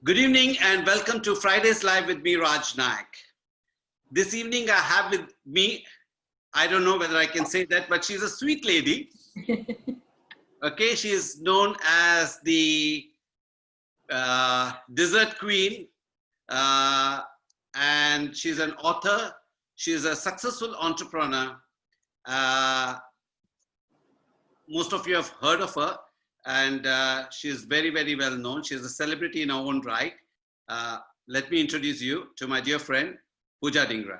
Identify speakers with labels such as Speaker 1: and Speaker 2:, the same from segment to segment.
Speaker 1: Good evening and welcome to Friday's Live with me, Raj Nayak. This evening I have with me, I don't know whether I can say that, but she's a sweet lady. Okay, she is known as the Dessert Queen, and she's an author. She's a successful entrepreneur. Most of you have heard of her, and she is very, very well known. She's a celebrity in her own right. Let me introduce you to my dear friend, Pooja Dhingra.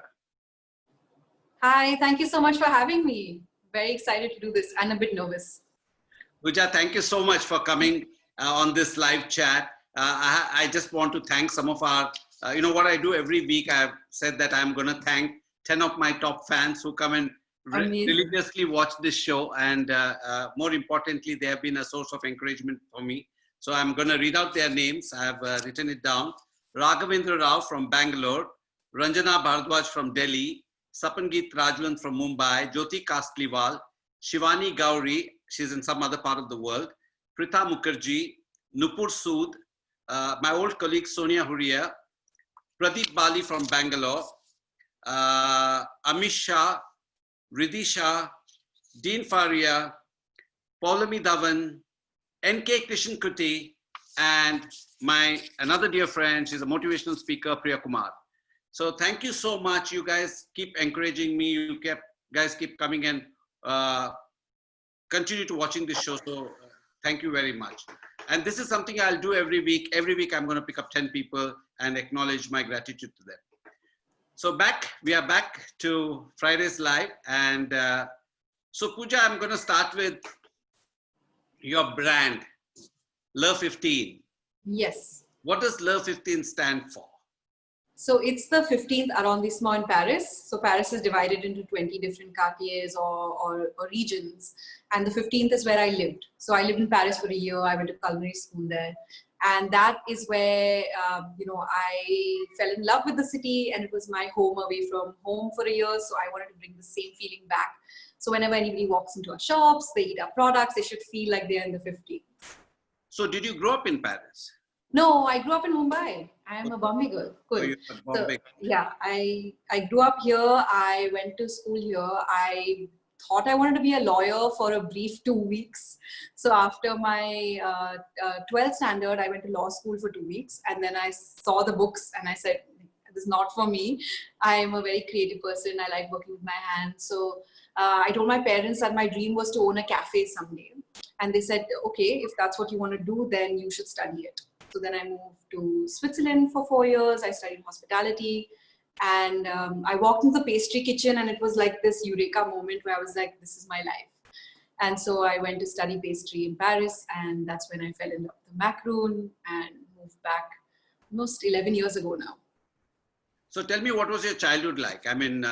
Speaker 2: Hi, thank you so much for having me. Very excited to do this and a bit nervous.
Speaker 1: Pooja, thank you so much for coming on this live chat. I just want to thank some of our, what I do every week, I've said that I'm going to thank 10 of my top fans who come and religiously watch this show. And more importantly, they have been a source of encouragement for me. So I'm going to read out their names. I have written it down. Raghavendra Rao from Bangalore, Ranjana Bhardwaj from Delhi, Sapangeet Rajwan from Mumbai, Jyoti Kastliwal, Shivani Gauri, she's in some other part of the world, Pritha Mukherjee, Nupur Sood, my old colleague Sonia Huria, Pradeep Bali from Bangalore, Amish Shah, Riddhi Shah, Dean Faria, Paulami Dhawan, N.K. Krishan Kuti, and my another dear friend, she's a motivational speaker, Priya Kumar. So thank you so much. You guys keep encouraging me. You guys keep coming and continue to watching this show. So thank you very much. And this is something I'll do every week. Every week I'm going to pick up 10 people and acknowledge my gratitude to them. So we are back to Friday's Live. And so Pooja, I'm going to start with your brand, Love 15.
Speaker 2: Yes.
Speaker 1: What does Love 15 stand for?
Speaker 2: So it's the 15th arrondissement in Paris. So Paris is divided into 20 different quartiers or regions. And the 15th is where I lived. So I lived in Paris for a year. I went to culinary school there. And that is where, I fell in love with the city, and it was my home away from home for a year. So I wanted to bring the same feeling back. So whenever anybody walks into our shops, they eat our products, they should feel like they're in the 15th.
Speaker 1: So did you grow up in Paris?
Speaker 2: No, I grew up in Mumbai. I am a Bombay girl. Cool.
Speaker 1: Oh, you're a Bombay.
Speaker 2: So, yeah, I grew up here. I went to school here. I thought I wanted to be a lawyer for a brief 2 weeks. So after my 12th standard, I went to law school for 2 weeks. And then I saw the books and I said, this is not for me. I am a very creative person. I like working with my hands. So I told my parents that my dream was to own a cafe someday. And they said, okay, if that's what you want to do, then you should study it. So then I moved to Switzerland for 4 years. I studied hospitality, and I walked into the pastry kitchen, and it was like this eureka moment where I was like, this is my life. And so I went to study pastry in Paris, and that's when I fell in love with the macaroon and moved back almost 11 years ago now.
Speaker 1: So tell me, what was your childhood like? I mean,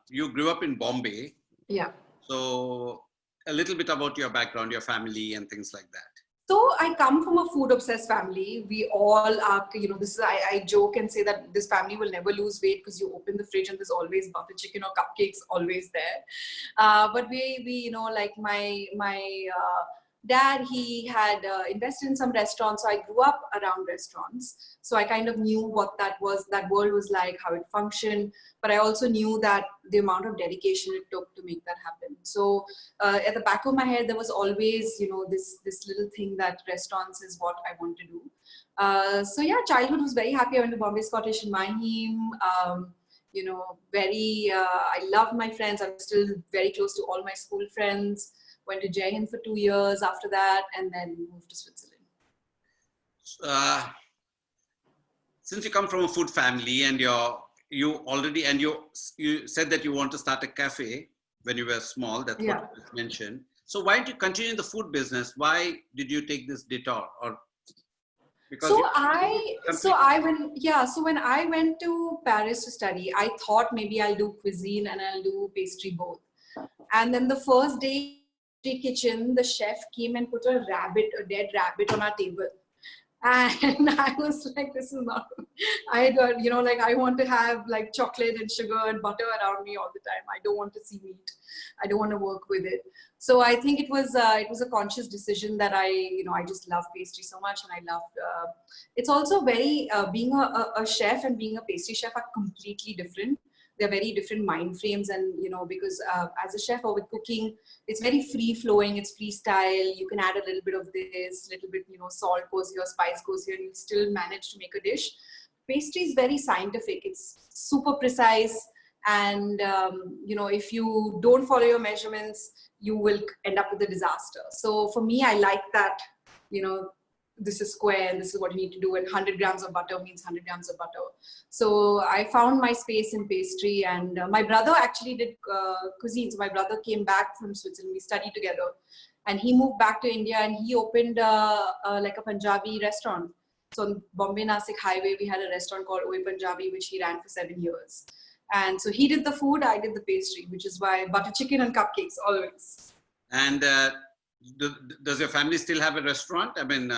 Speaker 1: you grew up in Bombay.
Speaker 2: Yeah.
Speaker 1: So a little bit about your background, your family and things like that.
Speaker 2: So I come from a food obsessed family. We all are, I joke and say that this family will never lose weight because you open the fridge and there's always butter chicken or cupcakes always there. But we like my dad, he had invested in some restaurants. So I grew up around restaurants. So I kind of knew what that world was like, how it functioned. But I also knew that the amount of dedication it took to make that happen. So at the back of my head, there was always, this little thing that restaurants is what I want to do. So yeah, childhood was very happy. I went to Bombay Scottish in Mahim. I loved my friends. I'm still very close to all my school friends. Went to Jai Hind for 2 years after that, and then moved to Switzerland.
Speaker 1: Since you come from a food family and you said that you want to start a cafe when you were small, that's what you mentioned. So why didn't you continue in the food business? Why did you take this detour? Or because when I went to Paris to study, I thought maybe I'll do cuisine and I'll do pastry both. And then the first day kitchen, the chef came and put a dead rabbit on our table.
Speaker 2: And I was like, this is not, I got, like I want to have like chocolate and sugar and butter around me all the time. I don't want to see meat. I don't want to work with it. So I think it was a conscious decision that I just love pastry so much. And I love, it's also very, being a chef and being a pastry chef are completely different. They're very different mind frames. And, because as a chef or with cooking, it's very free flowing, it's freestyle. You can add a little bit of this, little bit, salt goes here, spice goes here, and you still manage to make a dish. Pastry is very scientific. It's super precise. And, if you don't follow your measurements, you will end up with a disaster. So for me, I like that, this is square and this is what you need to do. And 100 grams of butter means 100 grams of butter. So I found my space in pastry, and my brother actually did cuisine. So my brother came back from Switzerland. We studied together, and he moved back to India, and he opened like a Punjabi restaurant. So on Bombay Nasik Highway, we had a restaurant called Oi Punjabi, which he ran for 7 years. And so he did the food, I did the pastry, which is why butter chicken and cupcakes always.
Speaker 1: And does your family still have a restaurant? I mean,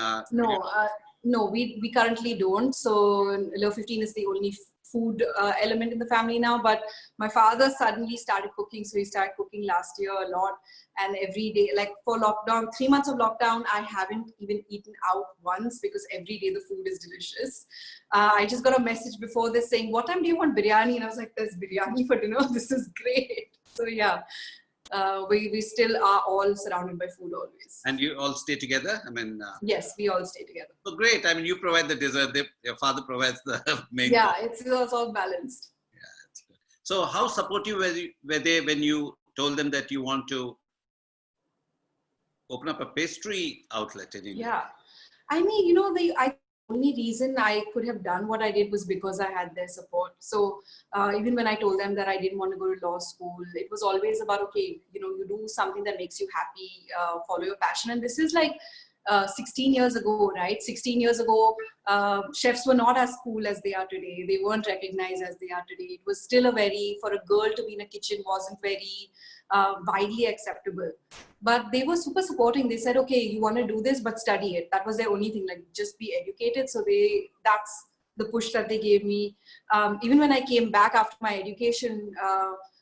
Speaker 2: no, we currently don't. So Low 15 is the only food element in the family now. But my father suddenly started cooking. So he started cooking last year a lot. And every day, like for lockdown, 3 months of lockdown, I haven't even eaten out once because every day the food is delicious. I just got a message before this saying, what time do you want biryani? And I was like, there's biryani for dinner. This is great. So yeah. We still are all surrounded by food always.
Speaker 1: And you all stay together? I mean,
Speaker 2: yes, we all stay together.
Speaker 1: So great. I mean, you provide the dessert, your father provides the main.
Speaker 2: Yeah, it's all balanced.
Speaker 1: Yeah, it's good. So how supportive were they when you told them that you want to open up a pastry outlet in India?
Speaker 2: Yeah. I mean, the only reason I could have done what I did was because I had their support. So even when I told them that I didn't want to go to law school, it was always about, okay, you do something that makes you happy, follow your passion. And this is like 16 years ago, right? 16 years ago, chefs were not as cool as they are today. They weren't recognized as they are today. It was still for a girl to be in a kitchen wasn't very widely acceptable. But they were super supporting. They said, okay, you want to do this, but study it. That was their only thing, like just be educated. So that's the push that they gave me. Even when I came back after my education,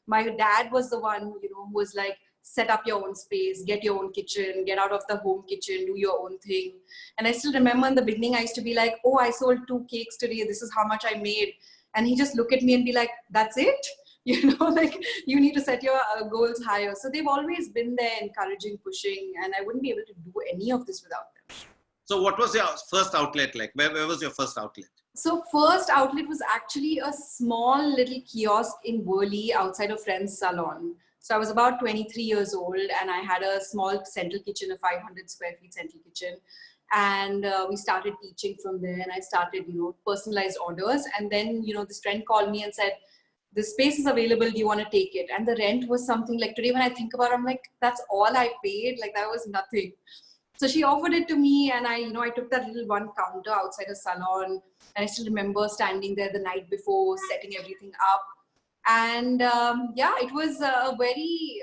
Speaker 2: my dad was the one, who was like, set up your own space, get your own kitchen, get out of the home kitchen, do your own thing. And I still remember in the beginning, I used to be like, oh, I sold 2 cakes today. This is how much I made. And he just look at me and be like, that's it? Like you need to set your goals higher. So they've always been there, encouraging, pushing, and I wouldn't be able to do any of this without them.
Speaker 1: So what was your first outlet like? Where was your first outlet?
Speaker 2: So first outlet was actually a small little kiosk in Worli outside a friend's salon. So I was about 23 years old and I had a small central kitchen, a 500 square feet central kitchen. And we started teaching from there, and I started, personalized orders. And then, this friend called me and said, the space is available, do you want to take it? And the rent was something like, today when I think about it, I'm like, that's all I paid. Like that was nothing. So she offered it to me, and I took that little one counter outside a salon. And I still remember standing there the night before, setting everything up. And it was a very,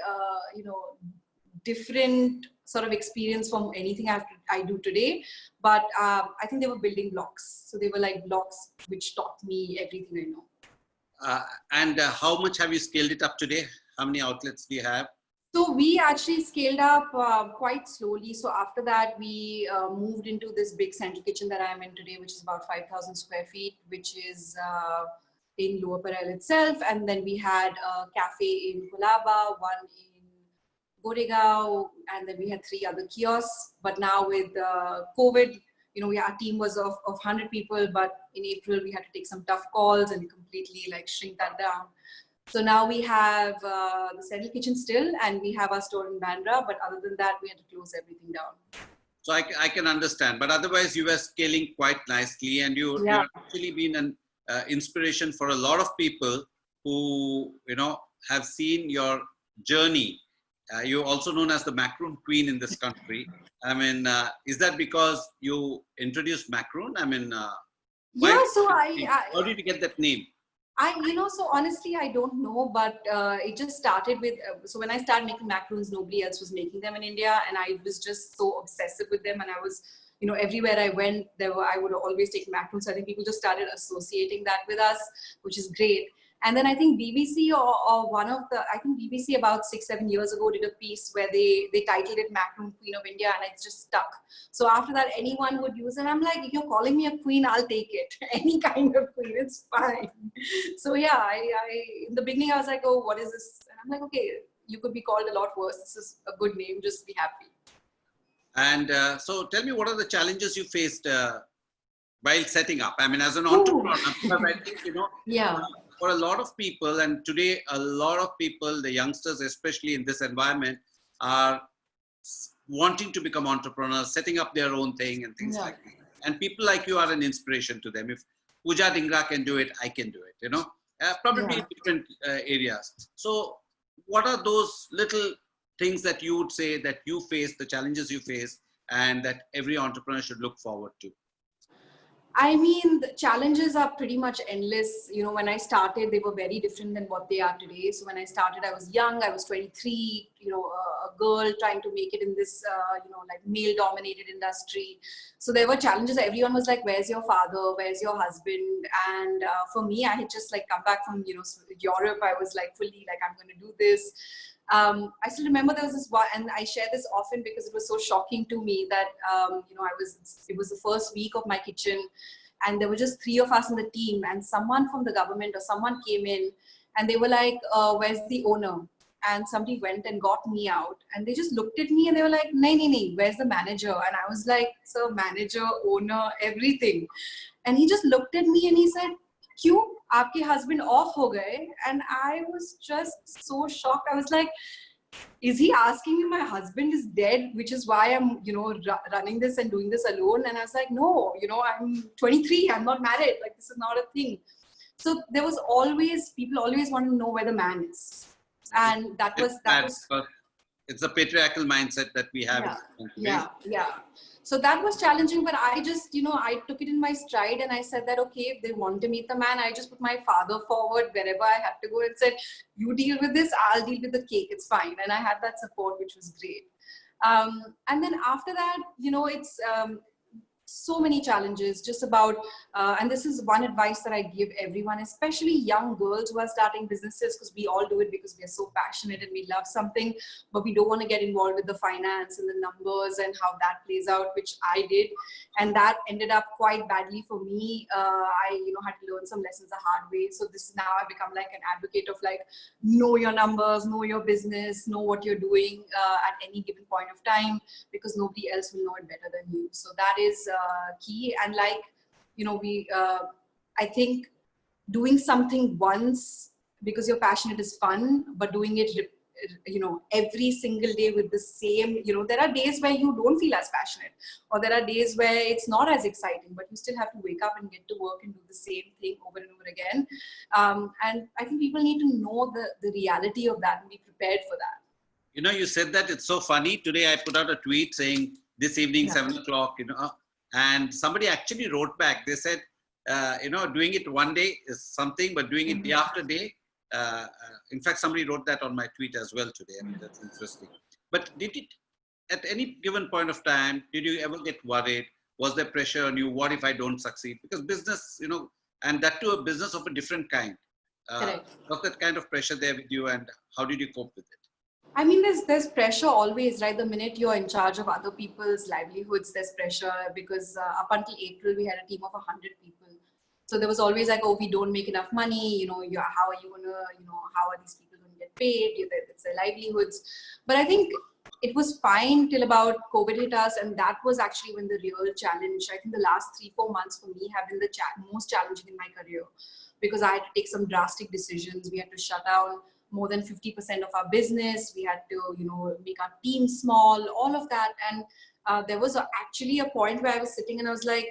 Speaker 2: different sort of experience from anything I do today. But I think they were building blocks. So they were like blocks which taught me everything I know.
Speaker 1: And how much have you scaled it up today? How many outlets do you have?
Speaker 2: So we actually scaled up quite slowly. So after that, we moved into this big central kitchen that I'm in today, which is about 5,000 square feet, which is in Lower Parel itself. And then we had a cafe in Colaba, one in Goregaon, and then we had 3 other kiosks. But now with COVID, our team was of 100 people, but in April we had to take some tough calls and completely shrink that down. So now we have the central kitchen still, and we have our store in Bandra, but other than that, we had to close everything down.
Speaker 1: So I can understand, but otherwise you were scaling quite nicely, and you've actually been an inspiration for a lot of people who, have seen your journey. You're also known as the macaroon queen in this country. I mean, is that because you introduced macaroon? I mean, how did you get that name?
Speaker 2: So honestly, I don't know, but it just started with, so when I started making macaroons, nobody else was making them in India. And I was just so obsessive with them. And I was, everywhere I went, I would always take macaroons. So I think people just started associating that with us, which is great. And then I think BBC I think BBC about 6-7 years ago did a piece where they titled it Macaroon Queen of India, and it's just stuck. So after that, anyone would use it. I'm like, if you're calling me a queen, I'll take it. Any kind of queen, it's fine. So yeah, I in the beginning I was like, oh, what is this? And I'm like, okay, you could be called a lot worse. This is a good name. Just be happy.
Speaker 1: And so tell me, what are the challenges you faced while setting up? I mean, as an entrepreneur, because I think,
Speaker 2: yeah.
Speaker 1: For a lot of people, and today a lot of people, the youngsters, especially in this environment, are wanting to become entrepreneurs, setting up their own thing and things like that. And people like you are an inspiration to them. If Pooja Dhingra can do it, I can do it, probably in different areas. So what are those little things that you would say that you face, the challenges you face, and that every entrepreneur should look forward to?
Speaker 2: I mean, the challenges are pretty much endless. When I started, they were very different than what they are today. So when I started, I was young, I was 23, a girl trying to make it in this, like male-dominated industry. So there were challenges. Everyone was like, where's your father? Where's your husband? And for me, I had just like come back from, Europe. I was like fully like, I'm going to do this. I still remember there was this one, and I share this often because it was so shocking to me that, it was the first week of my kitchen, and there were just 3 of us in the team, and someone from the government or someone came in and they were like, where's the owner? And somebody went and got me out, and they just looked at me and they were like, nahi, where's the manager? And I was like, sir, manager, owner, everything. And he just looked at me and he said, क्यों आपके husband off हो गए? And I was just so shocked. I was like, is he asking me my husband is dead, which is why I'm running this and doing this alone? And I was like, no, I'm 23, I'm not married, like this is not a thing. So there was people always want to know where the man is, and that was
Speaker 1: it's a patriarchal mindset that we have.
Speaker 2: Yeah. So that was challenging, but I just, I took it in my stride, and I said that, okay, if they want to meet the man, I just put my father forward wherever I had to go and said, you deal with this, I'll deal with the cake, it's fine. And I had that support, which was great. And then after that, it's so many challenges just about, and this is one advice that I give everyone, especially young girls who are starting businesses, because we all do it because we are so passionate and we love something, but we don't want to get involved with the finance and the numbers and how that plays out, which I did. And that ended up quite badly for me. I, had to learn some lessons the hard way. So this now I've become like an advocate of like, know your numbers, know your business, know what you're doing at any given point of time, because nobody else will know it better than you. So that is key. And like, I think doing something once because you're passionate is fun, but doing it, every single day with the same, there are days where you don't feel as passionate, or there are days where it's not as exciting, but you still have to wake up and get to work and do the same thing over and over again. And I think people need to know the reality of that and be prepared for that.
Speaker 1: You said that, it's so funny. Today I put out a tweet saying this evening, 7 o'clock, and somebody actually wrote back. They said, doing it one day is something, but doing it day after day. In fact, somebody wrote that on my tweet as well today. I mean, that's interesting. But did it, at any given point of time, did you ever get worried? Was there pressure on you? What if I don't succeed? Because business, and that too a business of a different kind. Was that kind of pressure there with you, and how did you cope with it?
Speaker 2: I mean, there's pressure always, right? The minute you're in charge of other people's livelihoods, there's pressure, because up until April, we had a team of 100 people. So there was always like, oh, we don't make enough money, how are you going to, how are these people going to get paid? It's their livelihoods. But I think it was fine till about COVID hit us. And that was actually when the real challenge, I think the last 3-4 months for me have been the most challenging in my career, because I had to take some drastic decisions. We had to shut down more than 50% of our business. We had to, make our team small, all of that. And there was actually a point where I was sitting and I was like,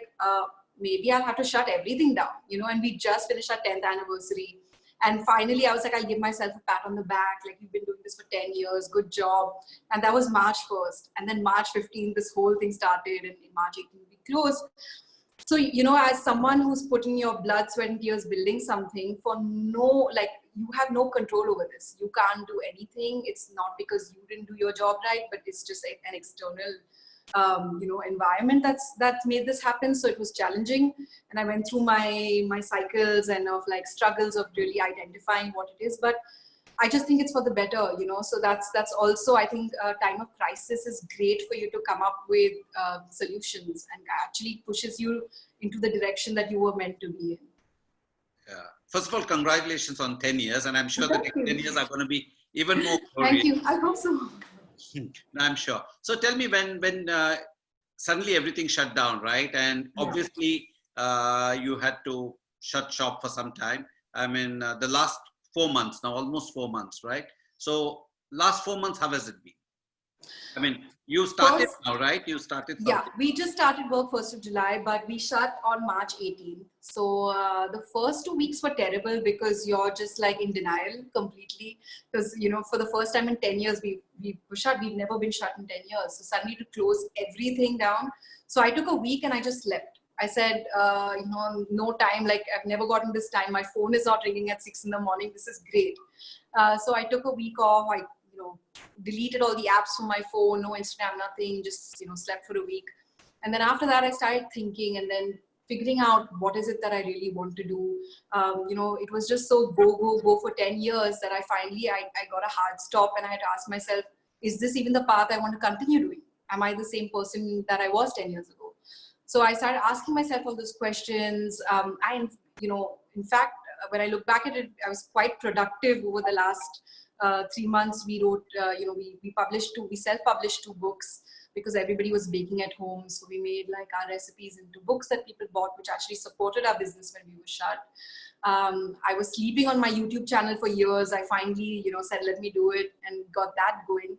Speaker 2: maybe I'll have to shut everything down, and we just finished our 10th anniversary. And finally, I was like, I'll give myself a pat on the back. Like, you've been doing this for 10 years, good job. And that was March 1st. And then March 15th, this whole thing started, and in March 18th, we closed. So, as someone who's putting your blood, sweat and tears building something you have no control over this. You can't do anything. It's not because you didn't do your job right, but it's just an external environment that made this happen. So it was challenging, and I went through my cycles and of like struggles of really identifying what it is. But I just think it's for the better, So that's also, I think, a time of crisis is great for you to come up with solutions, and actually pushes you into the direction that you were meant to be in.
Speaker 1: Yeah. First of all, congratulations on 10 years, and I'm sure the next 10 years are going to be even more glorious.
Speaker 2: Thank you. I hope so.
Speaker 1: I'm sure. So tell me, when suddenly everything shut down, right? And obviously you had to shut shop for some time. I mean, the last 4 months now, almost 4 months, right? So last 4 months, how has it been? I mean, you started now, right? You started.
Speaker 2: Yeah, we just started work 1st of July, but we shut on March 18th. So the first 2 weeks were terrible because you're just like in denial completely. Because, for the first time in 10 years, we were shut. We've never been shut in 10 years. So suddenly to close everything down. So I took a week and I just slept. I said, no time, like I've never gotten this time. My phone is not ringing at 6 in the morning. This is great. So I took a week off. I deleted all the apps from my phone, no Instagram, nothing, just, slept for a week. And then after that, I started thinking and then figuring out what is it that I really want to do. It was just so go for 10 years that I finally got a hard stop, and I had to ask myself, is this even the path I want to continue doing? Am I the same person that I was 10 years ago? So I started asking myself all those questions. In fact, when I look back at it, I was quite productive over the last 3 months. We wrote, we self-published 2 books because everybody was baking at home. So we made like our recipes into books that people bought, which actually supported our business when we were shut. I was sleeping on my YouTube channel for years. I finally, said, let me do it, and got that going.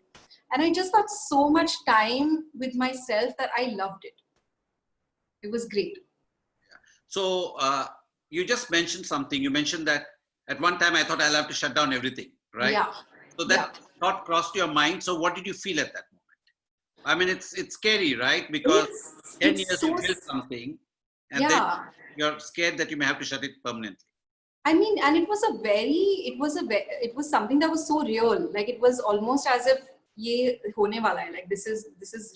Speaker 2: And I just got so much time with myself that I loved it. It was great.
Speaker 1: So you just mentioned something. You mentioned that at one time I thought I'll have to shut down everything, right?
Speaker 2: Yeah.
Speaker 1: So that thought crossed your mind. So what did you feel at that moment? I mean, it's scary, right? Because 10 years you built something, and then you're scared that you may have to shut it permanently.
Speaker 2: I mean, and it was something that was so real. Like it was almost as if ye hone wala hai. Like this is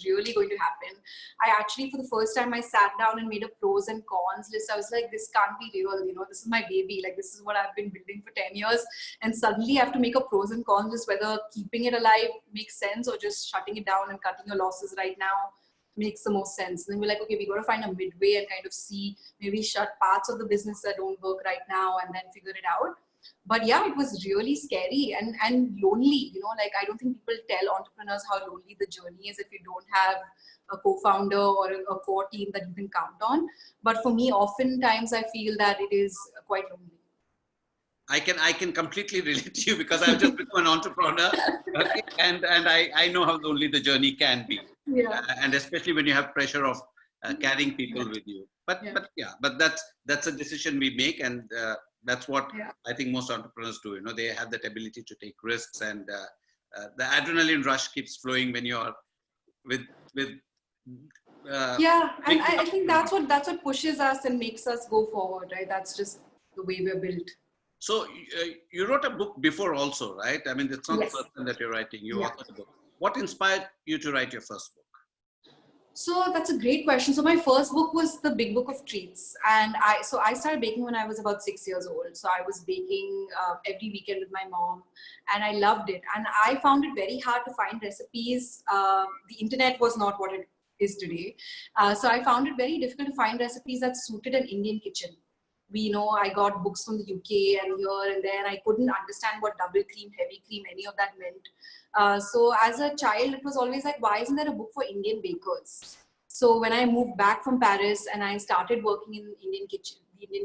Speaker 2: really going to happen. I actually, for the first time, I sat down and made a pros and cons list. I was like, this can't be real. This is my baby. Like this is what I've been building for 10 years. And suddenly I have to make a pros and cons list, whether keeping it alive makes sense or just shutting it down and cutting your losses right now makes the most sense. And then we're like, okay, we got to find a midway and kind of see, maybe shut parts of the business that don't work right now and then figure it out. But yeah, it was really scary and lonely, like I don't think people tell entrepreneurs how lonely the journey is if you don't have a co-founder or a core team that you can count on. But for me, oftentimes I feel that it is quite lonely.
Speaker 1: I can completely relate to you because I've just become an entrepreneur, okay? and I know how lonely the journey can be.
Speaker 2: Yeah.
Speaker 1: And especially when you have pressure of carrying people with you. But that's a decision we make, and that's what I think most entrepreneurs do. They have that ability to take risks, and the adrenaline rush keeps flowing when you're with.
Speaker 2: And I think that's what pushes us and makes us go forward, right? That's just the way we're built.
Speaker 1: So you wrote a book before also, right? I mean, it's not the first time that you're writing. You authored a book. What inspired you to write your first book?
Speaker 2: So that's a great question. So my first book was The Big Book of Treats. And I started baking when I was about 6 years old. So I was baking every weekend with my mom, and I loved it. And I found it very hard to find recipes. The internet was not what it is today. So I found it very difficult to find recipes that suited an Indian kitchen. I got books from the UK and here and there, and I couldn't understand what double cream, heavy cream, any of that meant. So as a child, it was always like, why isn't there a book for Indian bakers? So when I moved back from Paris and I started working in the Indian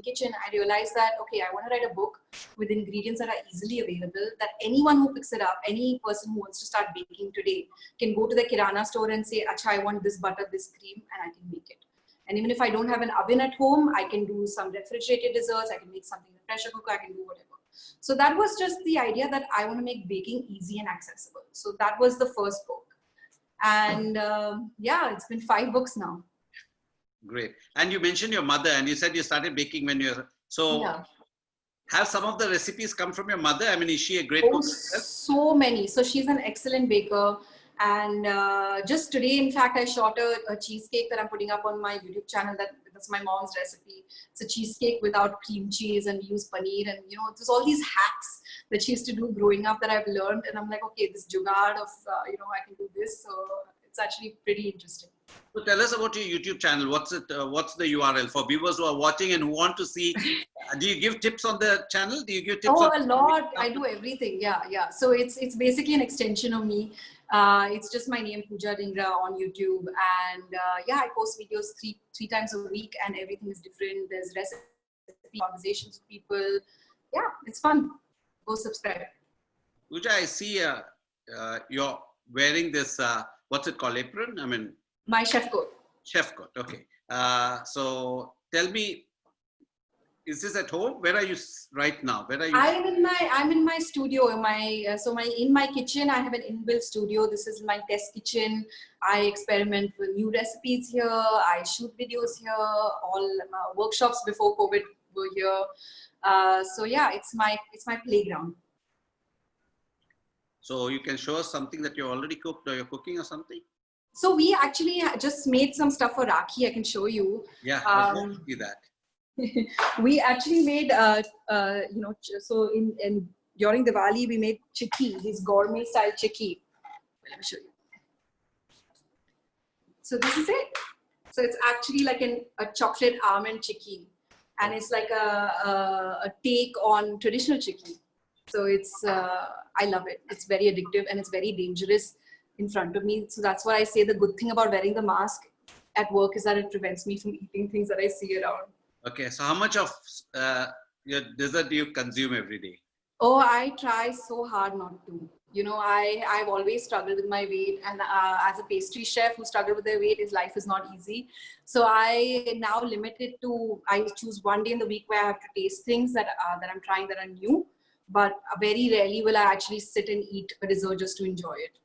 Speaker 2: kitchen, I realized that, okay, I want to write a book with ingredients that are easily available, that anyone who picks it up, any person who wants to start baking today can go to the Kirana store and say, Acha, I want this butter, this cream, and I can make it. And even if I don't have an oven at home, I can do some refrigerated desserts. I can make something in a pressure cooker. I can do whatever. So that was just the idea that I want to make baking easy and accessible. So that was the first book. And it's been 5 books now.
Speaker 1: Great. And you mentioned your mother, and you said you started baking when you're... So have some of the recipes come from your mother? I mean, is she a great cook?
Speaker 2: So many. So she's an excellent baker. And just today, in fact, I shot a cheesecake that I'm putting up on my YouTube channel. That's my mom's recipe. It's a cheesecake without cream cheese, and we use paneer. And there's all these hacks that she used to do growing up that I've learned. And I'm like, okay, this jugaad of I can do this. So it's actually pretty interesting.
Speaker 1: So tell us about your YouTube channel. What's it? What's the URL for viewers who are watching and who want to see? Do you give tips on the channel? Do you give tips?
Speaker 2: Oh, a lot. I do everything. Yeah. So it's basically an extension of me. It's just my name, Pooja Dhingra, on YouTube, and I post videos three times a week, and everything is different. There's recipe conversations with people. Yeah, it's fun. Go subscribe.
Speaker 1: Pooja, I see you're wearing this. What's it called? Apron? I mean,
Speaker 2: my chef coat.
Speaker 1: Chef coat. Okay. So tell me, is this at home? Where are you right now? Where are you?
Speaker 2: I'm in my studio. In my kitchen, I have an inbuilt studio. This is my test kitchen. I experiment with new recipes here. I shoot videos here. All workshops before COVID were here. So yeah, it's my playground.
Speaker 1: So you can show us something that you already cooked, or you're cooking, or something.
Speaker 2: So we actually just made some stuff for Rakhi. I can show you.
Speaker 1: Yeah, I'd love to see that.
Speaker 2: We actually made, so in during Diwali, we made chikki, these gourmet style chikki. Let me show you. So this is it. So it's actually like a chocolate almond chikki, and it's like a take on traditional chikki. So it's, I love it. It's very addictive and it's very dangerous in front of me. So that's why I say the good thing about wearing the mask at work is that it prevents me from eating things that I see around.
Speaker 1: Okay, so how much of your dessert do you consume every day?
Speaker 2: Oh, I try so hard not to. I've always struggled with my weight, and as a pastry chef who struggled with their weight, his life is not easy. So I now limit it to, I choose one day in the week where I have to taste things that I'm trying that are new, but very rarely will I actually sit and eat a dessert just to enjoy it.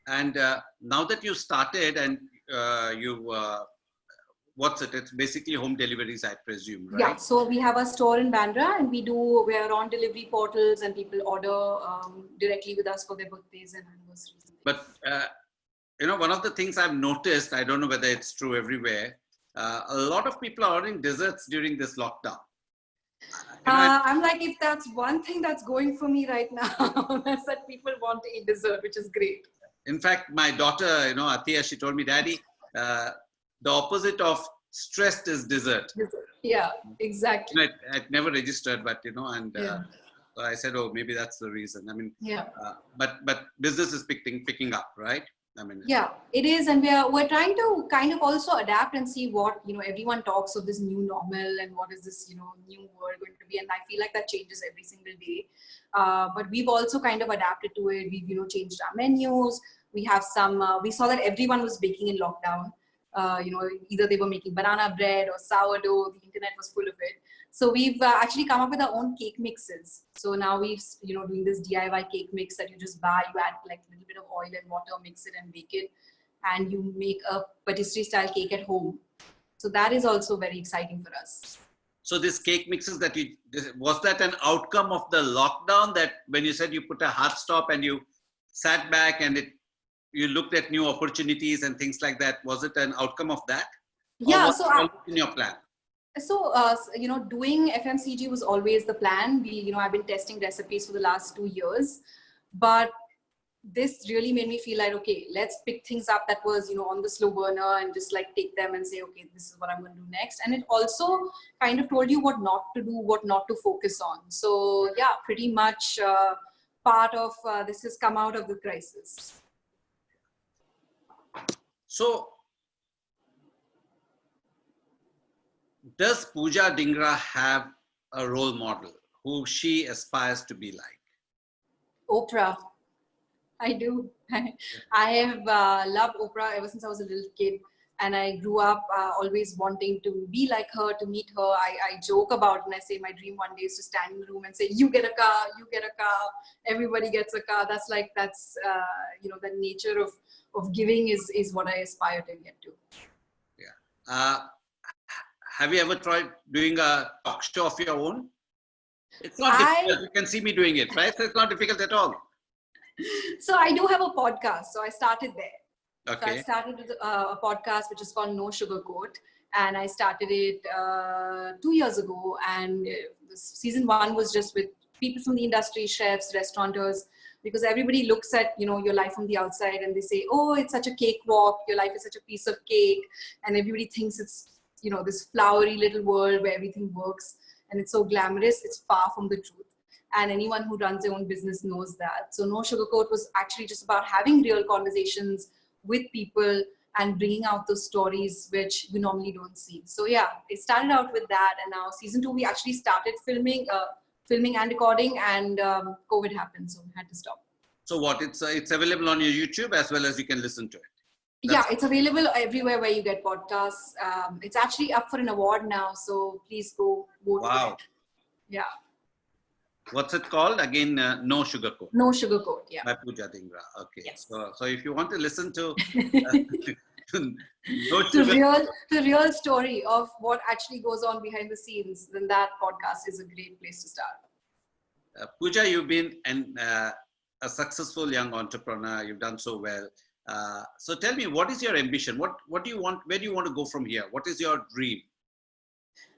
Speaker 1: And now that you started and what's it? It's basically home deliveries, I presume, right?
Speaker 2: Yeah, so we have a store in Bandra, and we're on delivery portals, and people order directly with us for their birthdays and anniversaries.
Speaker 1: But, one of the things I've noticed, I don't know whether it's true everywhere, a lot of people are ordering desserts during this lockdown.
Speaker 2: I'm like, if that's one thing that's going for me right now, that's that people want to eat dessert, which is great.
Speaker 1: In fact, my daughter, Atiya, she told me, Daddy, the opposite of stressed is dessert.
Speaker 2: Yeah, exactly.
Speaker 1: It never registered, but so I said, oh, maybe that's the reason. I mean,
Speaker 2: yeah.
Speaker 1: But business is picking up, right? I mean,
Speaker 2: yeah, it is, and we're trying to kind of also adapt and see what everyone talks of this new normal and what is this new world going to be, and I feel like that changes every single day. But we've also kind of adapted to it. We've changed our menus. We have some. We saw that everyone was baking in lockdown. Either they were making banana bread or sourdough. The internet was full of it. So we've actually come up with our own cake mixes. So now we've, doing this DIY cake mix that you just buy, you add like a little bit of oil and water, mix it and bake it. And you make a patisserie style cake at home. So that is also very exciting for us.
Speaker 1: So this cake mixes was that an outcome of the lockdown, that when you said you put a hard stop and you sat back and you looked at new opportunities and things like that, was it an outcome of that?
Speaker 2: Yeah.
Speaker 1: So in your plan?
Speaker 2: So, doing FMCG was always the plan. I've been testing recipes for the last 2 years, but this really made me feel like, okay, let's pick things up that was, on the slow burner and just like take them and say, okay, this is what I'm going to do next. And it also kind of told you what not to do, what not to focus on. So yeah, pretty much part of this has come out of the crisis.
Speaker 1: So, does Pooja Dhingra have a role model who she aspires to be like?
Speaker 2: Oprah. I do. I have loved Oprah ever since I was a little kid, and I grew up always wanting to be like her, to meet her. I joke about it and I say my dream one day is to stand in the room and say, you get a car, you get a car, everybody gets a car. That's the nature of giving is what I aspire to get to.
Speaker 1: Yeah. Have you ever tried doing a talk show of your own? It's not difficult. You can see me doing it, right? So it's not difficult at all.
Speaker 2: So I do have a podcast. So I started there. So I
Speaker 1: Okay.
Speaker 2: started with a podcast which is called No Sugarcoat, and I started it 2 years ago. And season one was just with people from the industry, chefs, restaurateurs, because everybody looks at your life from the outside and they say, "Oh, it's such a cakewalk. Your life is such a piece of cake," and everybody thinks it's this flowery little world where everything works and it's so glamorous. It's far from the truth. And anyone who runs their own business knows that. So No Sugarcoat was actually just about having real conversations with people and bringing out those stories which you normally don't see. So yeah, it started out with that, and now season two we actually started filming and recording, and COVID happened, so we had to stop.
Speaker 1: So what? It's available on your YouTube as well as you can listen to it.
Speaker 2: Yeah, it's available everywhere where you get podcasts. It's actually up for an award now, so please go vote for it. Yeah.
Speaker 1: What's it called again? No Sugarcoat.
Speaker 2: No Sugarcoat. Yeah.
Speaker 1: By Pooja Dhingra. Okay.
Speaker 2: Yes.
Speaker 1: So if you want to listen to
Speaker 2: the real story of what actually goes on behind the scenes, then that podcast is a great place to start.
Speaker 1: Pooja, you've been a successful young entrepreneur. You've done so well. So tell me, what is your ambition? What do you want? Where do you want to go from here? What is your dream?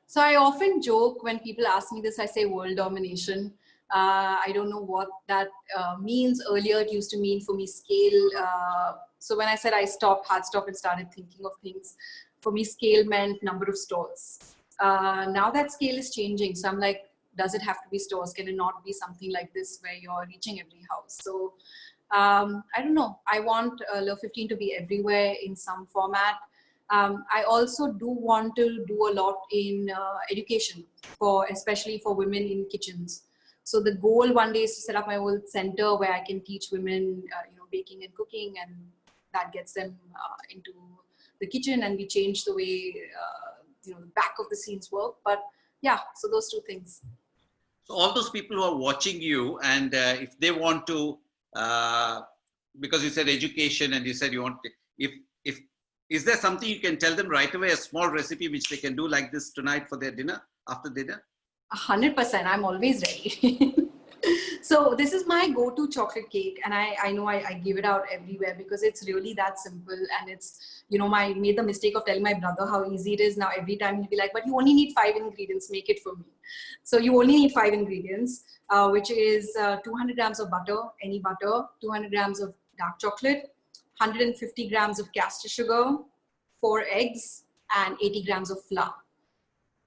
Speaker 2: So I often joke when people ask me this, I say world domination. I don't know what that means. Earlier, it used to mean for me scale. So when I said I hard stopped and started thinking of things, for me scale meant number of stores. Now that scale is changing. So I'm like, does it have to be stores? Can it not be something like this where you're reaching every house? So I don't know. I want Love 15 to be everywhere in some format. I also do want to do a lot in education, especially for women in kitchens. So the goal one day is to set up my own center where I can teach women, baking and cooking, and that gets them into the kitchen, and we change the way the back of the scenes work. But yeah, so those two things.
Speaker 1: So all those people who are watching you, and if they want to, because you said education, and you said you want to, if is there something you can tell them right away, a small recipe which they can do like this tonight for their dinner, after dinner?
Speaker 2: 100%. I'm always ready. So this is my go-to chocolate cake, and I know I give it out everywhere because it's really that simple. And it's, I made the mistake of telling my brother how easy it is. Now every time he'll be like, but you only need 5 ingredients, make it for me. So you only need 5 ingredients, which is 200 grams of butter, any butter, 200 grams of dark chocolate, 150 grams of caster sugar, 4 eggs, and 80 grams of flour.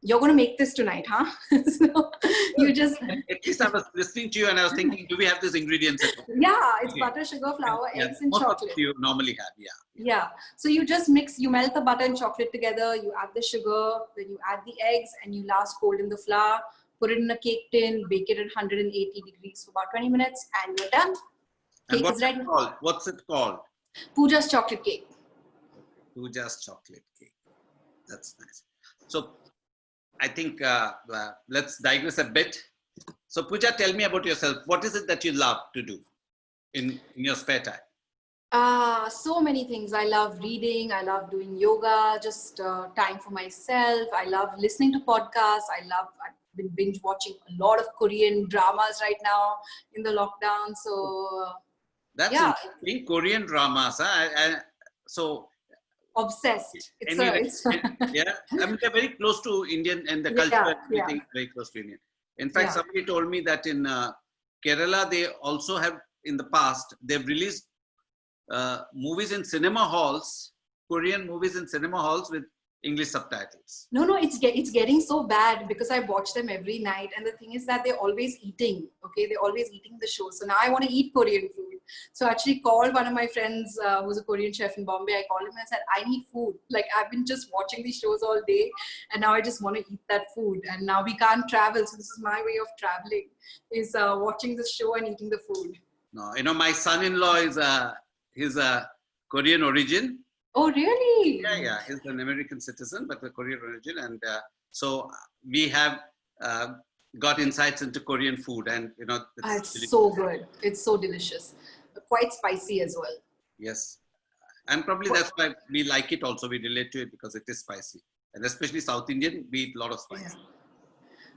Speaker 2: You're going to make this tonight, huh? So you just...
Speaker 1: At least I was listening to you and I was thinking, do we have these ingredients at home?
Speaker 2: Yeah, it's butter, sugar, flour, eggs, and chocolate.
Speaker 1: You normally have, yeah.
Speaker 2: Yeah. So you just you melt the butter and chocolate together, you add the sugar, then you add the eggs, and you last fold in the flour, put it in a cake tin, bake it at 180 degrees for about 20 minutes, and you're done.
Speaker 1: Cake is ready. What's it called?
Speaker 2: Pooja's chocolate cake.
Speaker 1: Pooja's chocolate cake. That's nice. So I think let's digress a bit. So Pooja, tell me about yourself. What is it that you love to do in your spare time?
Speaker 2: So many things. I love reading. I love doing yoga, just time for myself. I love listening to podcasts. I've been binge watching a lot of Korean dramas right now in the lockdown. So
Speaker 1: that's interesting. Korean dramas. Huh? So
Speaker 2: obsessed.
Speaker 1: Yeah, I mean they're very close to Indian, and the culture everything very close to Indian. In fact, somebody told me that in Kerala they also have, in the past, they've released movies in cinema halls, Korean movies in cinema halls with English subtitles.
Speaker 2: No, it's getting so bad because I watch them every night, and the thing is that they're always eating. Okay, they're always eating the show. So now I want to eat Korean food. So I actually called one of my friends who's a Korean chef in Bombay. I called him and I said, I need food. Like, I've been just watching these shows all day, and now I just want to eat that food. And now we can't travel, so this is my way of traveling: is watching the show and eating the food.
Speaker 1: No, my son-in-law is he's a Korean origin.
Speaker 2: Oh, really?
Speaker 1: Yeah. He's an American citizen, but a Korean origin. And so we have got insights into Korean food. And,
Speaker 2: it's so good. It's so delicious. Quite spicy as well.
Speaker 1: Yes. And probably that's why we like it also. We relate to it because it is spicy. And especially South Indian, we eat a lot of spice.
Speaker 2: Yeah.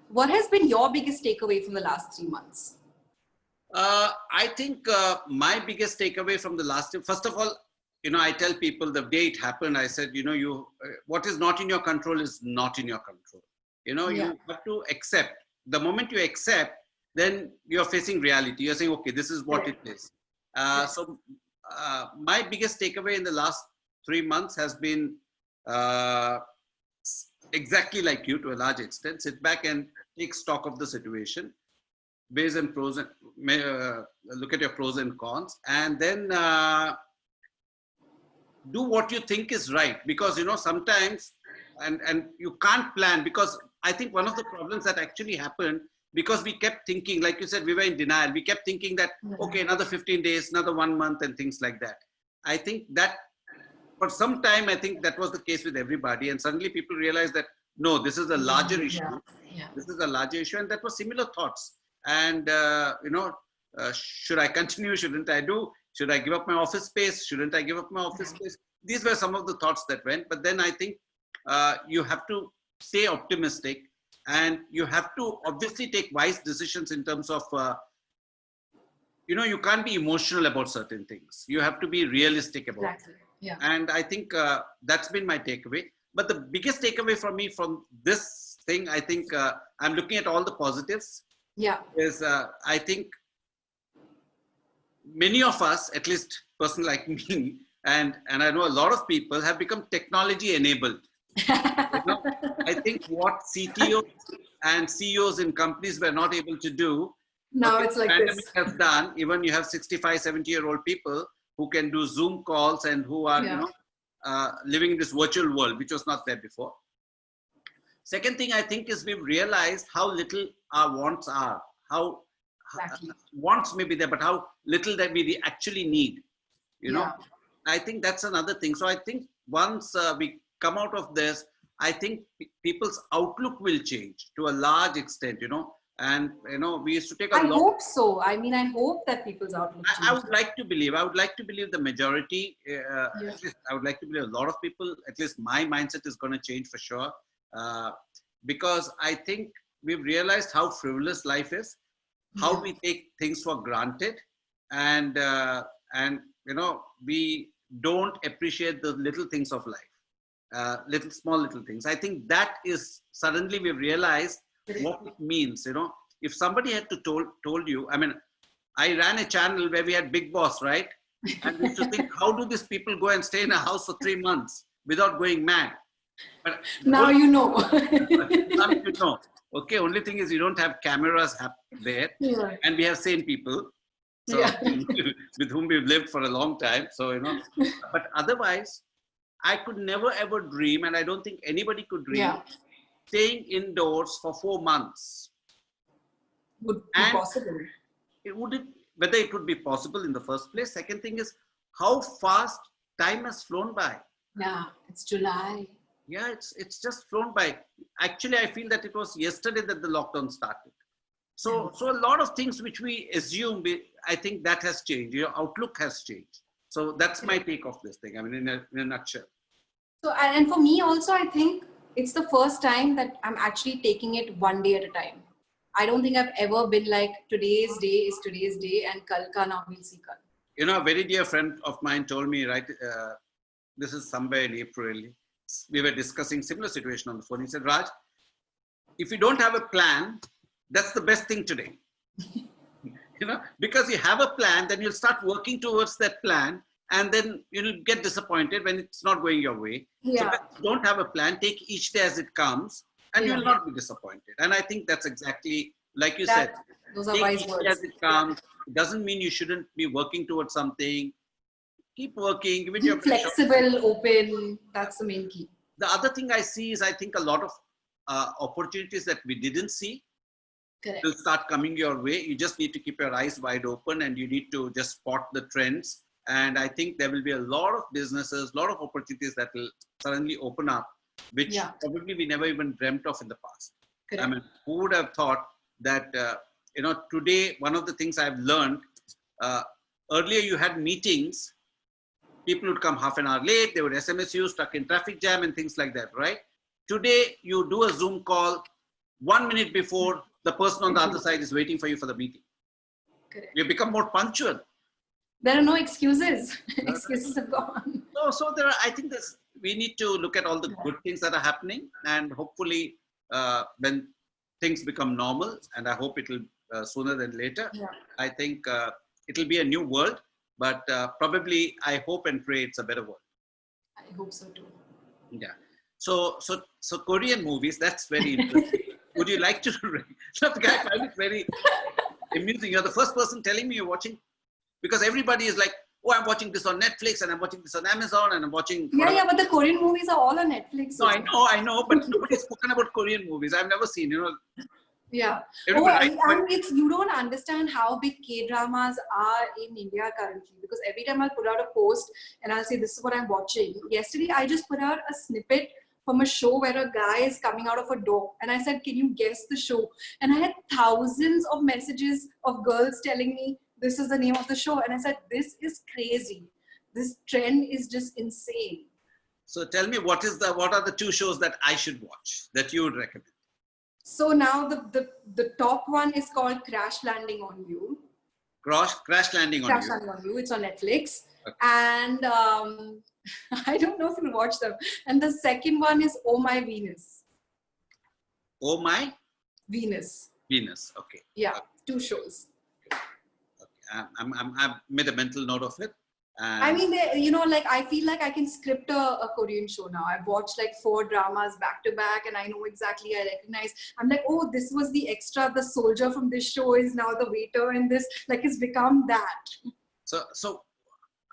Speaker 2: What has been your biggest takeaway from the last 3 months?
Speaker 1: I think my biggest takeaway from the last, first of all, I tell people the day it happened, I said, what is not in your control is not in your control.
Speaker 2: Yeah.
Speaker 1: You have to accept. The moment you accept, then you're facing reality. You're saying, okay, this is what it is. So my biggest takeaway in the last 3 months has been exactly like you to a large extent. Sit back and take stock of the situation, base and pros, and look at your pros and cons, and then do what you think is right. Because sometimes, and you can't plan, because I think one of the problems that actually happened, because we kept thinking, like you said, we were in denial. We kept thinking that, okay, another 15 days, another 1 month, and things like that. I think that for some time, I think that was the case with everybody. And suddenly people realized that, no, this is a larger issue.
Speaker 2: Yeah.
Speaker 1: This is a larger issue. And that was similar thoughts. And, should I continue? Shouldn't I do? Should I give up my office space? Shouldn't I give up my office space? These were some of the thoughts that went. But then I think you have to stay optimistic, and you have to obviously take wise decisions in terms of, you can't be emotional about certain things. You have to be realistic about it.
Speaker 2: Yeah.
Speaker 1: And I think that's been my takeaway. But the biggest takeaway for me from this thing, I think I'm looking at all the positives.
Speaker 2: Yeah.
Speaker 1: Is I think many of us, at least person like me, and I know a lot of people, have become technology enabled. I think what CTOs and CEOs in companies were not able to do,
Speaker 2: now it's like
Speaker 1: pandemic
Speaker 2: this
Speaker 1: has done. Even you have 65, 70-year-old people who can do Zoom calls and who are living in this virtual world, which was not there before. Second thing I think is we've realized how little our wants are. How wants may be there, but how little that we actually need. I think that's another thing. So I think once we come out of this, I think people's outlook will change to a large extent. And we used to take a lot.
Speaker 2: I hope so. I mean, I hope that people's outlook change.
Speaker 1: I would like to believe. I would like to believe the majority. At least I would like to believe a lot of people. At least my mindset is going to change for sure. Because I think we've realized how frivolous life is, how we take things for granted, and we don't appreciate the little things of life, small little things. I think that is suddenly we've realized what it means. If somebody had to told you, I mean, I ran a channel where we had Big Boss, right? And we used to think, how do these people go and stay in a house for 3 months without going mad? But
Speaker 2: now you know.
Speaker 1: Okay, only thing is you don't have cameras there, and we have sane people, so with whom we've lived for a long time. So but otherwise, I could never ever dream, and I don't think anybody could dream, staying indoors for 4 months.
Speaker 2: Would be possible.
Speaker 1: Whether it would be possible in the first place. Second thing is how fast time has flown by.
Speaker 2: Yeah, it's July.
Speaker 1: Yeah, it's just flown by. Actually, I feel that it was yesterday that the lockdown started. So a lot of things which we assume, I think that has changed. Your outlook has changed. So that's my take of this thing. I mean, in a nutshell. So,
Speaker 2: and for me also, I think it's the first time that I'm actually taking it one day at a time. I don't think I've ever been like, today's day is today's day, and kal ka na we'll see kal.
Speaker 1: A very dear friend of mine told me, right, this is somewhere in April, we were discussing similar situation on the phone. He said, Raj, if you don't have a plan, that's the best thing today. Because you have a plan, then you'll start working towards that plan, and then you'll get disappointed when it's not going your way. So if you don't have a plan, take each day as it comes, and you'll not be disappointed. And I think that's exactly, like you said,
Speaker 2: those are wise words.
Speaker 1: As it comes. It doesn't mean you shouldn't be working towards something. Keep working. Give it your
Speaker 2: flexible, open. That's the main key.
Speaker 1: The other thing I see is, I think a lot of opportunities that we didn't see will start coming your way. You just need to keep your eyes wide open, and you need to just spot the trends. And I think there will be a lot of businesses, a lot of opportunities that will suddenly open up, which probably we never even dreamt of in the past. I mean, who would have thought that, today, one of the things I've learned, earlier you had meetings, people would come half an hour late, they would SMS you, stuck in traffic jam and things like that, right? Today, you do a Zoom call 1 minute before the person on the other side is waiting for you for the meeting.
Speaker 2: Correct.
Speaker 1: We become more punctual.
Speaker 2: There are no excuses.
Speaker 1: No,
Speaker 2: Excuses have gone.
Speaker 1: so there are, I think we need to look at all the good things that are happening, and hopefully when things become normal, and I hope it'll sooner than later,
Speaker 2: Yeah.
Speaker 1: I think it'll be a new world, but probably I hope and pray it's a better world.
Speaker 2: I hope so too.
Speaker 1: Yeah. So Korean movies, that's very interesting. Would you like to? Look, I find it very amusing. You're the first person telling me you're watching, because everybody is like, oh, I'm watching this on Netflix, and I'm watching this on Amazon, and I'm watching.
Speaker 2: Yeah, but the Korean movies are all on Netflix.
Speaker 1: No, I know, but nobody's spoken about Korean movies. I've never seen,
Speaker 2: Yeah.
Speaker 1: Everybody,
Speaker 2: And you don't understand how big K-dramas are in India currently, because every time I'll put out a post and I'll say, this is what I'm watching. Yesterday, I just put out a snippet from a show where a guy is coming out of a door. And I said, can you guess the show? And I had thousands of messages of girls telling me, this is the name of the show. And I said, this is crazy. This trend is just insane.
Speaker 1: So tell me, what are the 2 shows that I should watch that you would recommend?
Speaker 2: So now the top one is called Crash Landing on You.
Speaker 1: Crash Landing on
Speaker 2: Crash
Speaker 1: You.
Speaker 2: Landing on You. It's on Netflix.
Speaker 1: Okay.
Speaker 2: And I don't know if you'll watch them. And the second one is Oh My Venus.
Speaker 1: Oh My
Speaker 2: Venus.
Speaker 1: Venus. Okay.
Speaker 2: Yeah, 2 shows.
Speaker 1: Okay. I've made a mental note of it.
Speaker 2: I mean, I feel like I can script a Korean show now. I've watched like 4 dramas back to back, and I know exactly, I recognize. I'm like, oh, this was the extra, the soldier from this show is now the waiter in this. Like, it's become that.
Speaker 1: So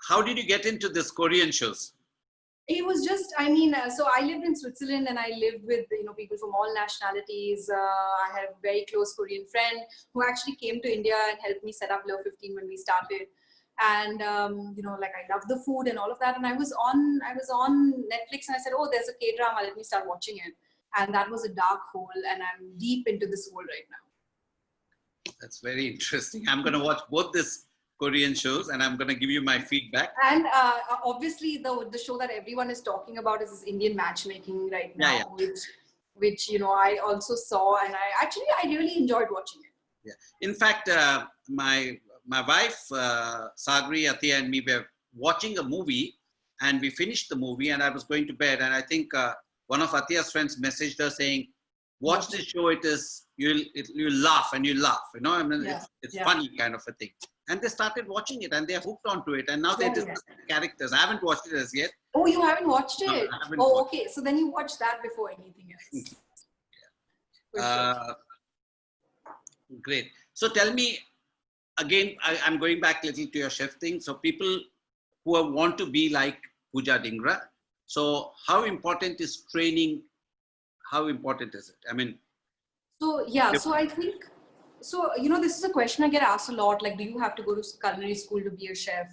Speaker 1: how did you get into this Korean shows?
Speaker 2: It was just, so I lived in Switzerland, and I lived with, people from all nationalities. I had a very close Korean friend who actually came to India and helped me set up Love 15 when we started. And, I love the food and all of that. And I was on Netflix, and I said, oh, there's a K-drama, let me start watching it. And that was a dark hole, and I'm deep into this hole right now.
Speaker 1: That's very interesting. I'm going to watch both these Korean shows, and I'm going to give you my feedback.
Speaker 2: And obviously the show that everyone is talking about is this Indian matchmaking right now, which I also saw, and I really enjoyed watching it.
Speaker 1: Yeah. In fact, my wife, Sagri, Athiya, and me were watching a movie, and we finished the movie, and I was going to bed, and I think one of Athiya's friends messaged her saying, watch this show, you'll laugh, and you laugh, it's funny kind of a thing. And they started watching it, and they're hooked onto it, and now they discuss the characters. I haven't watched it as yet.
Speaker 2: Oh, you haven't watched it?
Speaker 1: No, I haven't watched
Speaker 2: okay. So then you watch that before anything else.
Speaker 1: Great. So tell me, again, I'm going back a little to your chef thing. So people who want to be like Pooja Dhingra, so how important is training? How important is it?
Speaker 2: So I think, this is a question I get asked a lot. Like, do you have to go to culinary school to be a chef?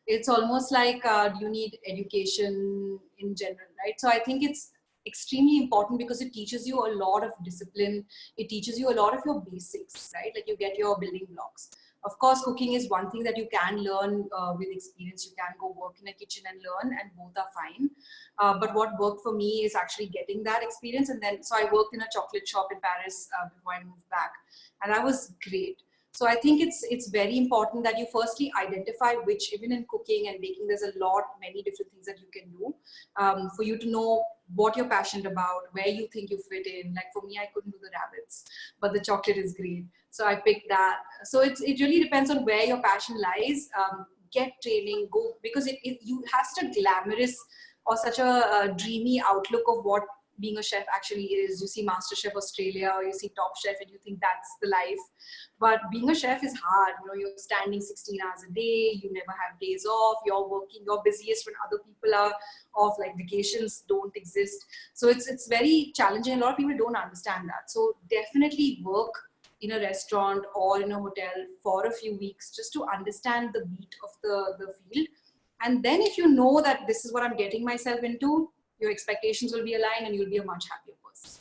Speaker 2: It's almost like, do you need education in general, right? So I think it's extremely important because it teaches you a lot of discipline. It teaches you a lot of your basics, right? Like, you get your building blocks. Of course, cooking is one thing that you can learn with experience. You can go work in a kitchen and learn, and both are fine. But what worked for me is actually getting that experience. And then, so I worked in a chocolate shop in Paris before I moved back, and that was great. So I think it's very important that you firstly identify which, even in cooking and baking, there's many different things that you can do for you to know what you're passionate about, where you think you fit in. Like for me, I couldn't do the rabbits, but the chocolate is great. So I picked that. So it really depends on where your passion lies. Get training, go, because you have such a glamorous or such a dreamy outlook of what being a chef actually is. You see MasterChef Australia, or you see Top Chef, and you think that's the life. But being a chef is hard. You're standing 16 hours a day. You never have days off. You're working. You're busiest when other people are off. Like, vacations don't exist. So it's very challenging. A lot of people don't understand that. So definitely work in a restaurant or in a hotel for a few weeks just to understand the beat of the field. And then if you know that this is what I'm getting myself into, your expectations will be aligned and you'll be a much happier person.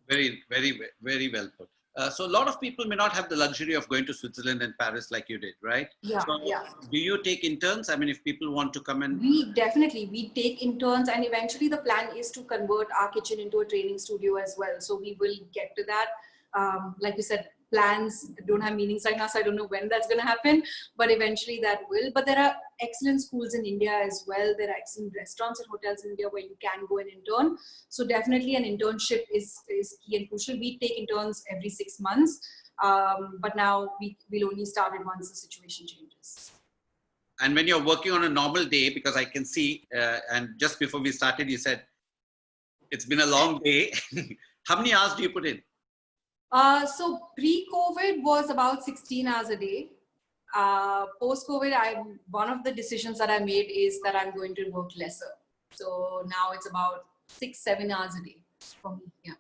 Speaker 1: Very, very, very well put. So a lot of people may not have the luxury of going to Switzerland and Paris like you did, right?
Speaker 2: Yeah,
Speaker 1: so
Speaker 2: yeah.
Speaker 1: Do you take interns? If people want to come and...
Speaker 2: We take interns, and eventually the plan is to convert our kitchen into a training studio as well. So we will get to that. Like you said, plans don't have meanings right now, so I don't know when that's going to happen, but eventually that will. But there are excellent schools in India as well. There are excellent restaurants and hotels in India where you can go and intern. So definitely an internship is key and crucial. We take interns every 6 months, but now we'll only start it once the situation changes.
Speaker 1: And when you're working on a normal day, because I can see, and just before we started, you said, it's been a long day. How many hours do you put in?
Speaker 2: So pre-COVID was about 16 hours a day. Post-COVID, one of the decisions that I made is that I'm going to work lesser. So now it's about 6-7 hours a day for me. Yeah.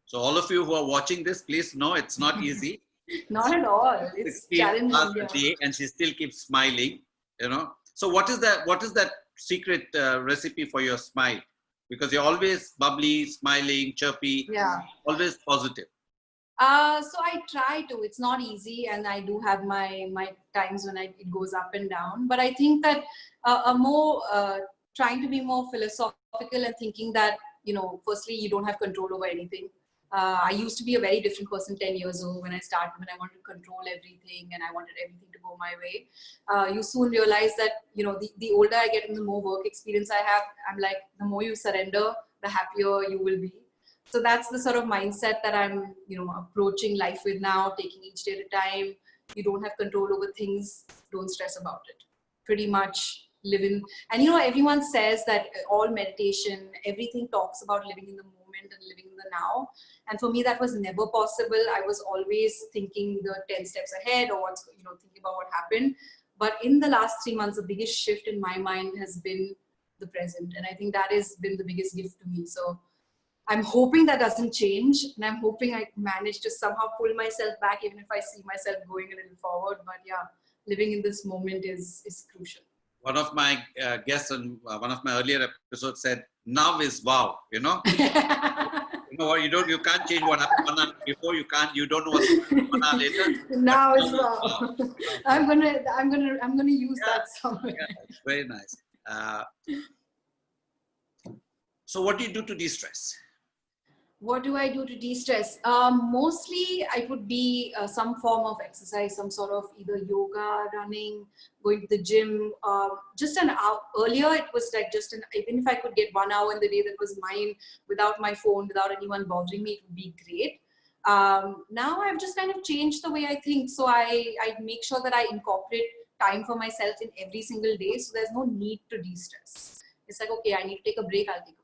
Speaker 1: So all of you who are watching this, please know it's not easy.
Speaker 2: Not at all. It's challenging.
Speaker 1: A day, and she still keeps smiling. You know. So what is that secret recipe for your smile? Because you're always bubbly, smiling, chirpy, always positive.
Speaker 2: So I try to. It's not easy, and I do have my times when it goes up and down. But I think that trying to be more philosophical and thinking that, firstly, you don't have control over anything. I used to be a very different person 10 years ago when I started, when I wanted to control everything and I wanted everything to go my way. You soon realize that, the older I get and the more work experience I have, I'm like, the more you surrender, the happier you will be. So that's the sort of mindset that I'm, approaching life with now, taking each day at a time. You don't have control over things, don't stress about it. Pretty much live in, and everyone says that all meditation, everything talks about living in the moment and living in the now. And for me, that was never possible. I was always thinking the 10 steps ahead or thinking about what happened. But in the last 3 months, the biggest shift in my mind has been the present. And I think that has been the biggest gift to me. So I'm hoping that doesn't change. And I'm hoping I manage to somehow pull myself back, even if I see myself going a little forward. But yeah, living in this moment is crucial.
Speaker 1: One of my guests on one of my earlier episodes said, "Now is wow." You can't change what happened 1 hour before. You don't know what's going to happen 1 hour later.
Speaker 2: Now is wow. I'm gonna use that somewhere.
Speaker 1: Yeah, very nice. So what do you do to de-stress?
Speaker 2: What do I do to de-stress? Mostly it would be some form of exercise, some sort of either yoga, running, going to the gym. Just an hour. Earlier it was like even if I could get 1 hour in the day that was mine without my phone, without anyone bothering me, it would be great. Now I've just kind of changed the way I think. So I make sure that I incorporate time for myself in every single day. So there's no need to de-stress. It's like, okay, I need to take a break, I'll take a break.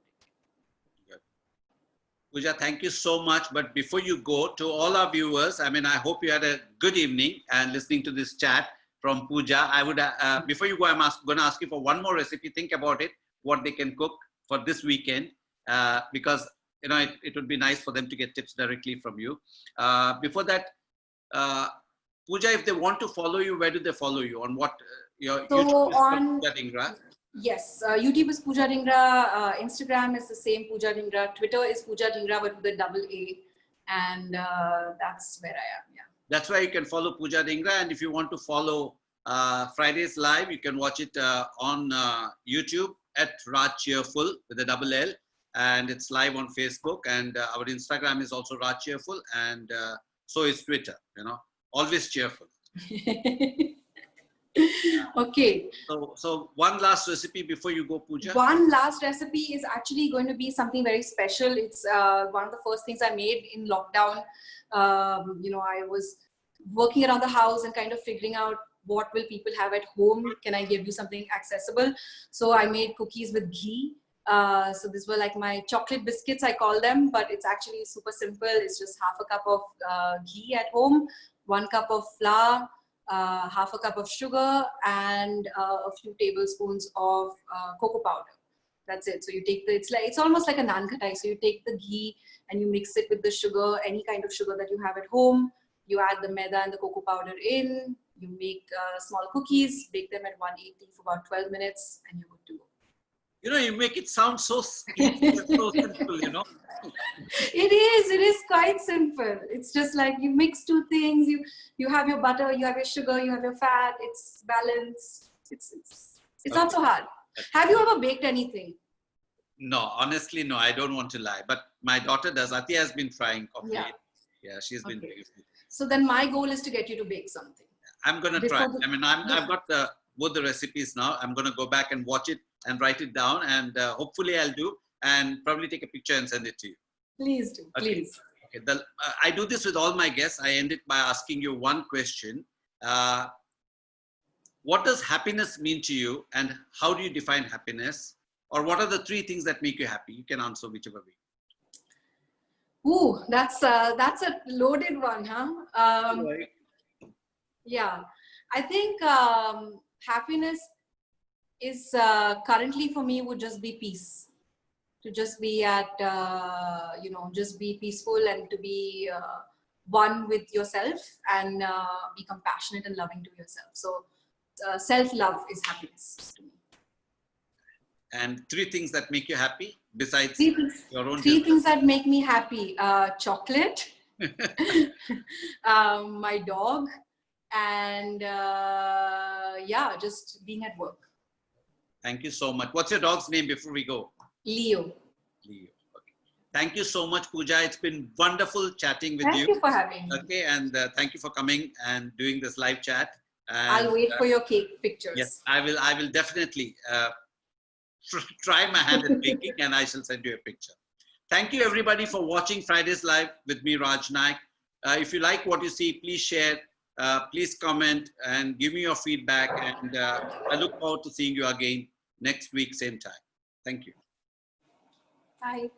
Speaker 1: Pooja, thank you so much. But before you go, to all our viewers, I hope you had a good evening and listening to this chat from Pooja. I would, before you go, I'm going to ask you for one more recipe. Think about it, what they can cook for this weekend, because it would be nice for them to get tips directly from you. Before that, Pooja, if they want to follow you, where do they follow you? On what? Your YouTube is Pooja Dhingra.
Speaker 2: Yes, YouTube is Pooja Dhingra, Instagram is the same Pooja Dhingra, Twitter is Pooja Dhingra but with a double A, and that's where I am, yeah.
Speaker 1: That's why you can follow Pooja Dhingra, and if you want to follow Friday's Live, you can watch it on YouTube at Raj Cheerful with a double L, and it's live on Facebook, and our Instagram is also Raj Cheerful, and so is Twitter, always cheerful.
Speaker 2: Okay.
Speaker 1: So one last recipe before you go, Pooja.
Speaker 2: One last recipe is actually going to be something very special. It's one of the first things I made in lockdown. I was working around the house and kind of figuring out what will people have at home. Can I give you something accessible? So I made cookies with ghee. So these were like my chocolate biscuits, I call them, but it's actually super simple. It's just half a cup of ghee at home, 1 cup of flour, half a cup of sugar, and a few tablespoons of cocoa powder. That's it. So you take it's almost like a naan khatai. So you take the ghee and you mix it with the sugar, any kind of sugar that you have at home. You add the maida and the cocoa powder in. You make small cookies, bake them at 180 for about 12 minutes, and you're good to go.
Speaker 1: You make it sound so easy and so simple,
Speaker 2: It is quite simple. It's just like you mix two things, you have your butter, you have your sugar, you have your fat, it's balanced. It's not so hard. Have you ever baked anything?
Speaker 1: No, honestly, no, I don't want to lie. But my daughter does. Atiya has been trying coffee. Yeah, she's been doing it.
Speaker 2: So then my goal is to get you to bake something.
Speaker 1: I'm going to try. I mean, I've got both the recipes now. I'm going to go back and watch it and write it down, and hopefully I'll do, and probably take a picture and send it to you.
Speaker 2: Please do, please.
Speaker 1: Okay. I do this with all my guests. I end it by asking you one question. What does happiness mean to you, and how do you define happiness? Or what are the 3 things that make you happy? You can answer whichever way.
Speaker 2: Ooh, that's a loaded one, huh? Yeah, I think happiness is currently for me would just be peace. To just be at, just be peaceful and to be one with yourself and be compassionate and loving to yourself. So self-love is happiness to me.
Speaker 1: And 3 things that make you happy besides your own
Speaker 2: 3 things that make me happy: chocolate, my dog, and yeah, just being at work.
Speaker 1: Thank you so much. What's your dog's name before we go?
Speaker 2: Leo.
Speaker 1: Leo. Okay. Thank you so much, Pooja. It's been wonderful chatting with you.
Speaker 2: Thank you for having me.
Speaker 1: Okay, and thank you for coming and doing this live chat. And,
Speaker 2: I'll wait for your cake pictures.
Speaker 1: Yes, I will definitely try my hand at baking, and I shall send you a picture. Thank you everybody for watching Fridays Live with me, Raj Nayak. If you like what you see, please share, please comment, and give me your feedback. And I look forward to seeing you again next week, same time. Thank you.
Speaker 2: Bye.